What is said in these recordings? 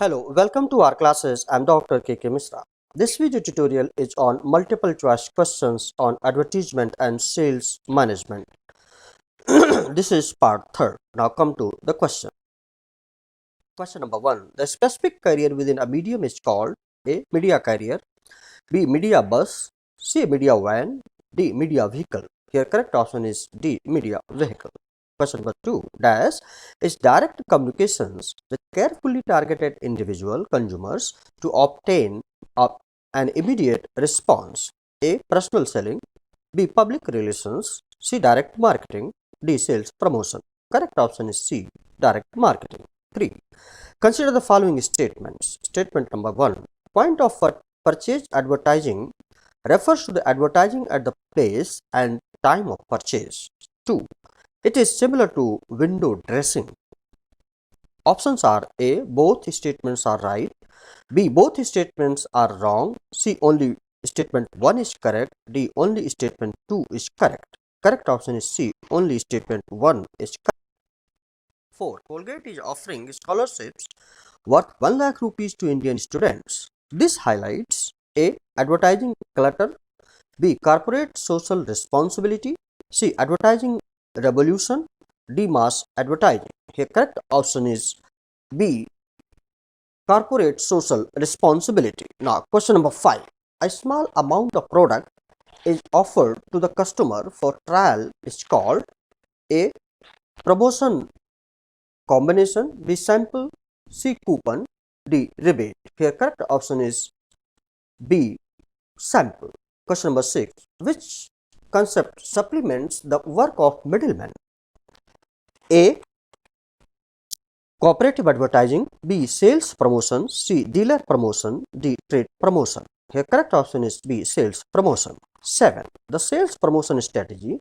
Hello, welcome to our classes. I'm Dr. K.K. Misra. This video tutorial is on multiple choice questions on advertisement and sales management. This is part 3rd. Now come to the question. Question number 1. The specific career within a medium is called A. Media career, B. Media bus, C. Media van, D. Media vehicle. Here correct option is D. Media vehicle. Question number 2. Dash is direct communications with carefully targeted individual consumers to obtain an immediate response. A. Personal selling, B. Public relations, C. Direct marketing, D. Sales promotion. Correct option is C. Direct marketing. 3. Consider the following statements. Statement number 1. Point of purchase advertising refers to the advertising at the place and time of purchase. 2. It is similar to window dressing. Options are A. Both statements are right, B. Both statements are wrong, C. Only statement 1 is correct, D. Only statement 2 is correct. Correct option is C. Only statement 1 is correct. 4. Colgate is offering scholarships worth 1 lakh rupees to Indian students. This highlights A. Advertising clutter, B. Corporate social responsibility, C. Advertising revolution, D. Mass advertising. Here correct option is B. Corporate social responsibility. Now question number 5. A small amount of product is offered to the customer for trial is called A. Promotion combination, B. Sample, C. Coupon, D. Rebate. Here correct option is B. Sample. Question number 6. Which concept supplements the work of middlemen? A. Cooperative advertising, B. Sales promotion, C. Dealer promotion, D. Trade promotion. Here correct option is B. Sales promotion. 7. The sales promotion strategy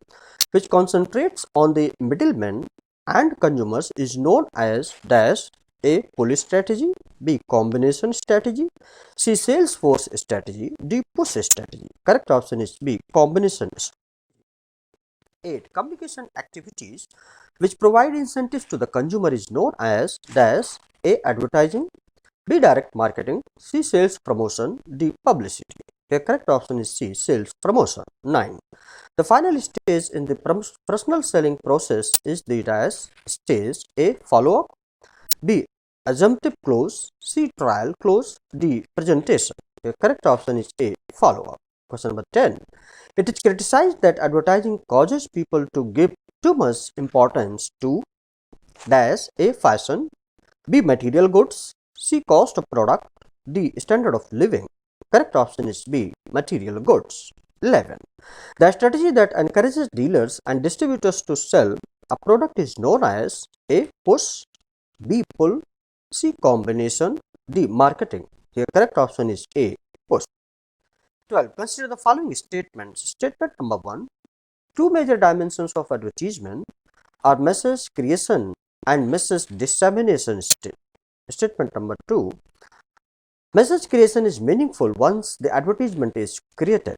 which concentrates on the middlemen and consumers is known as dash A. Pull strategy, B. Combination strategy, C. Sales force strategy, D. Push strategy. Correct option is B. Combination. 8. Communication activities which provide incentives to the consumer is known as dash A. Advertising, B. Direct marketing, C. Sales promotion, D. Publicity. The correct option is C. Sales promotion. 9. The final stage in the personal selling process is the dash stage A. Follow-up, B. Assumptive close, C. Trial close, D. Presentation. The correct option is A. Follow-up. Question number 10. It is criticized that advertising causes people to give too much importance to dash A. Fashion, B. Material goods, C. Cost of product, D. Standard of living. Correct option is B. Material goods. 11. The strategy that encourages dealers and distributors to sell a product is known as A. Push, B. Pull, C. Combination, D. Marketing. Here correct option is A. Push. 12. Consider the following statements. Statement number 1. Two major dimensions of advertisement are message creation and message dissemination. Statement number 2. Message creation is meaningful once the advertisement is created.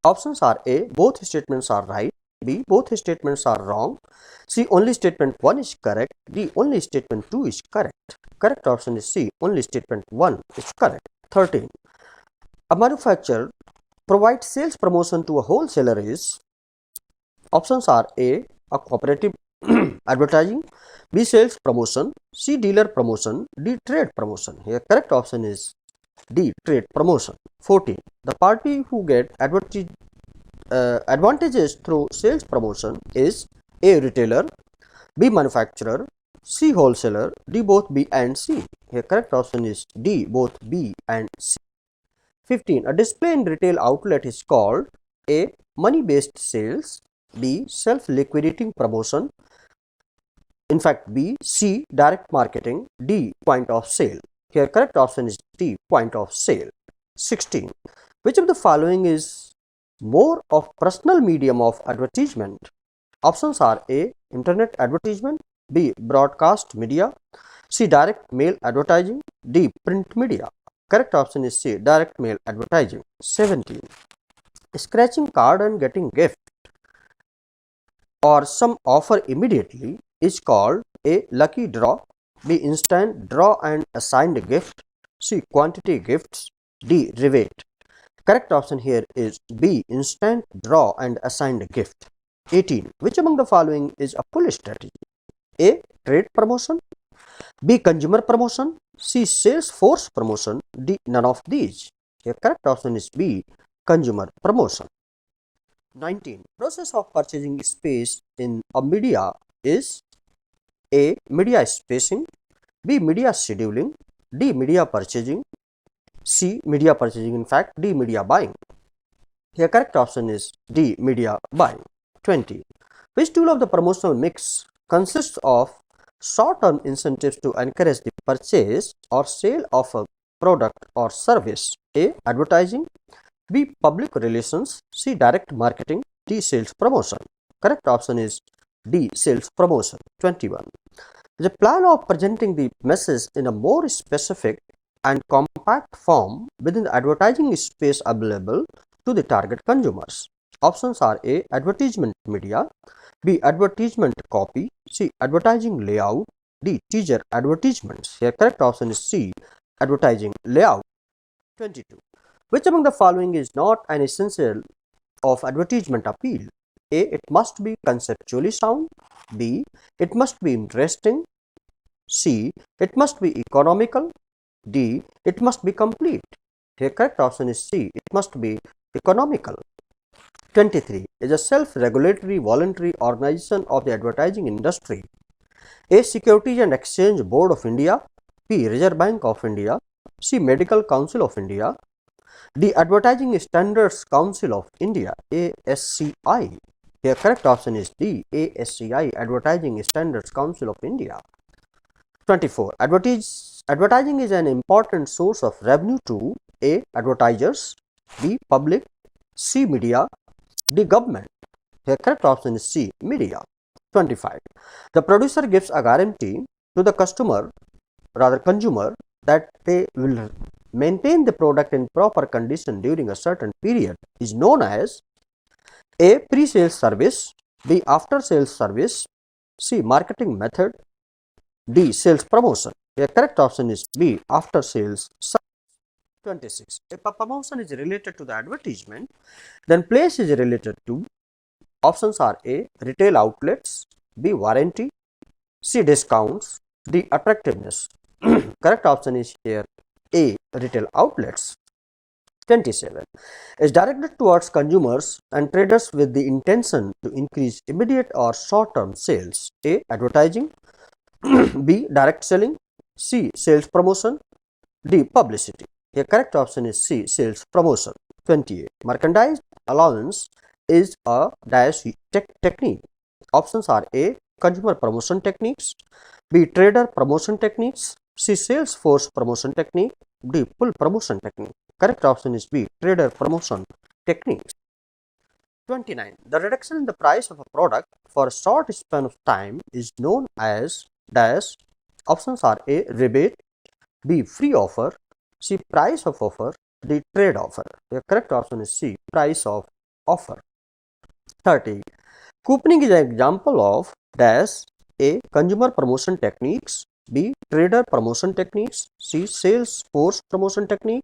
Options are A. Both statements are right, B. Both statements are wrong, C. Only statement 1 is correct, D. Only statement 2 is correct. Correct option is C. Only statement 1 is correct. 13. A manufacturer provides sales promotion to a wholesaler is. Options are A. Cooperative advertising, B. Sales promotion, C. Dealer promotion, D. Trade promotion. Here correct option is D. Trade promotion. 14. The party who get advantages through sales promotion is A. Retailer, B. Manufacturer, C. Wholesaler, D. Both B and C. Here correct option is D. Both B and C. 15. A display in retail outlet is called A. Money-based sales, B. Self-liquidating promotion, in fact B. C. Direct marketing, D. Point of sale. Here correct option is D. Point of sale. 16. Which of the following is more of personal medium of advertisement? Options are A. Internet advertisement, B. Broadcast media, C. Direct mail advertising, D. Print media. Correct option is C. Direct mail advertising. 17. Scratching card and getting gift or some offer immediately is called A. Lucky draw, B. Instant draw and assigned gift. C. Quantity gifts. D. Rebate. Correct option here is B. Instant draw and assigned gift. 18. Which among the following is a pull strategy? A. Trade promotion. B. Consumer promotion. C. Sales force promotion. D. None of these. The correct option is B. Consumer promotion. 19. Process of purchasing space in a media is A. Media spacing. B. Media scheduling. D. Media purchasing. C. Media purchasing, in fact. D. Media buying. The correct option is D. Media buying. 20. Which tool of the promotional mix consists of short-term incentives to encourage the purchase or sale of a product or service? A. Advertising. B. Public relations. C. Direct marketing. D. Sales promotion. Correct option is D. Sales promotion. 21. The plan of presenting the message in a more specific and compact form within the advertising space available to the target consumers. Options are A. Advertisement media. B. Advertisement copy. C. Advertising layout. D. Teaser advertisements. Here correct option is C. Advertising layout. 22. Which among the following is not an essential of advertisement appeal? A. It must be conceptually sound. B. It must be interesting. C. It must be economical. D. It must be complete. The correct option is C. It must be economical. 23. Is a self-regulatory voluntary organization of the advertising industry. A. Securities and Exchange Board of India. B. Reserve Bank of India. C. Medical Council of India. D. Advertising Standards Council of India. ASCI. The correct option is D. ASCI, Advertising Standards Council of India. 24. Advertising is an important source of revenue to A. Advertisers. B. Public. C. Media. D. Government. The correct option is C. Media. 25. The producer gives a guarantee to the consumer that they will maintain the product in proper condition during a certain period is known as A. Pre-sales service. B. After-sales service. C. Marketing method. D. Sales promotion. The correct option is B. After-sales service. 26. If a promotion is related to the advertisement, then place is related to. Options are A. Retail outlets. B. Warranty. C. Discounts. D. Attractiveness. Correct option is here A. Retail outlets. 27. Is directed towards consumers and traders with the intention to increase immediate or short-term sales. A. Advertising. B. Direct selling. C. Sales promotion. D. Publicity. The correct option is C. Sales promotion. 28. Merchandise allowance is a dash technique. Options are A. Consumer promotion techniques. B. Trader promotion techniques. C. Sales force promotion technique. D. Pull promotion technique. Correct option is B. Trader promotion techniques. 29. The reduction in the price of a product for a short span of time is known as dash. Options are A. Rebate. B. Free offer. C. Price of offer. D. Trade offer. The correct option is C. Price of offer. 30. Couponing is an example of dash. A. Consumer promotion techniques. B. Trader promotion techniques. C. Sales force promotion technique.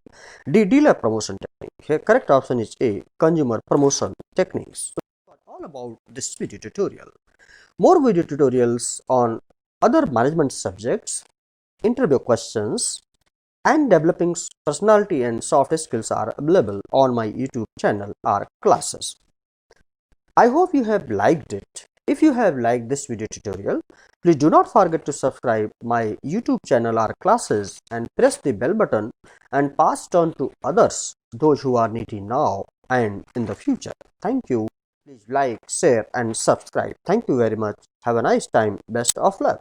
D. Dealer promotion technique. Here correct option is A. Consumer promotion techniques. So all about this video tutorial. More video tutorials on other management subjects, interview questions, and developing personality and soft skills are available on my YouTube channel or classes. I hope you have liked it. If you have liked this video tutorial, please do not forget to subscribe my YouTube channel or classes and press the bell button and pass it on to others, those who are needing now and in the future. Thank you. Please like, share and subscribe. Thank you very much. Have a nice time. Best of luck.